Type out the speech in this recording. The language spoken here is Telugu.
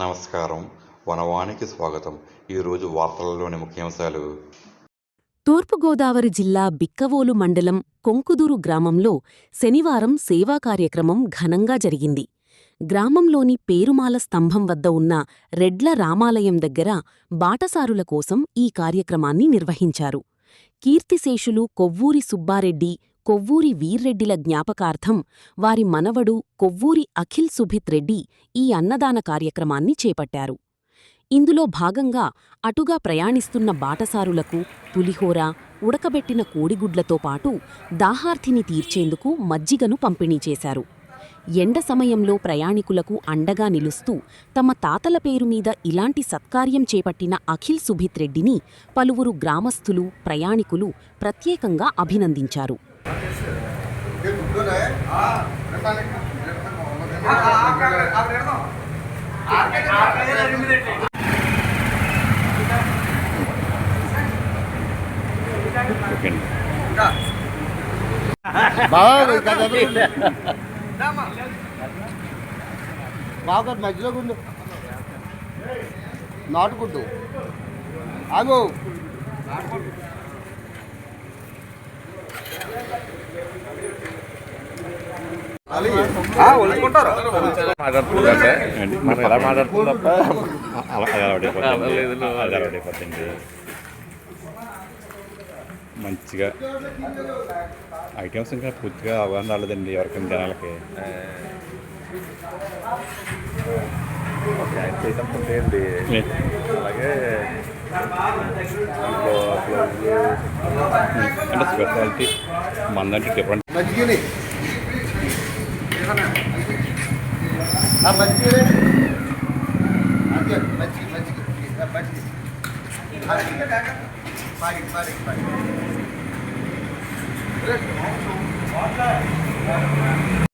నమస్కారం. వనవానికి స్వాగతం. ఈరోజు వార్తలలోని ముఖ్యాంశాలు. తూర్పుగోదావరి జిల్లా బిక్కవోలు మండలం కొంకుదూరు గ్రామంలో శనివారం సేవా కార్యక్రమం ఘనంగా జరిగింది. గ్రామంలోని పేరుమాల స్తంభం వద్ద ఉన్న రెడ్ల రామాలయం దగ్గర బాటసారుల కోసం ఈ కార్యక్రమాన్ని నిర్వహించారు. కీర్తిశేషులు కొవ్వూరి సుబ్బారెడ్డి, కొవ్వూరి వీర్రెడ్డిల జ్ఞాపకార్థం వారి మనవడు కొవ్వూరి అఖిల్ సుభిత్ రెడ్డి ఈ అన్నదాన కార్యక్రమాన్ని చేపట్టారు. ఇందులో భాగంగా అటుగా ప్రయాణిస్తున్న బాటసారులకు పులిహోర, ఉడకబెట్టిన కోడిగుడ్లతో పాటు దాహార్తిని తీర్చేందుకు మజ్జిగను పంపిణీ చేశారు. ఎండ సమయంలో ప్రయాణికులకు అండగా నిలుస్తూ తమ తాతల పేరుమీద ఇలాంటి సత్కార్యం చేపట్టిన అఖిల్ సుభిత్ రెడ్డిని పలువురు గ్రామస్థులు, ప్రయాణికులు ప్రత్యేకంగా అభినందించారు. బాగా మధ్యలో గుండు నాటుకుంటూ ఆగు మనం ఎలా మాట్లాడుతుంది తప్ప అలవాటైపోతుంది. మంచిగా ఐటమ్స్ ఇంకా పూర్తిగా అవగాహన రాలేదండి ఎవరికైనా జనాలకి. చేసామండి అలాగే అంటే స్పెషాలిటీ మందంటే డిఫరెంట్. మజ్జిగ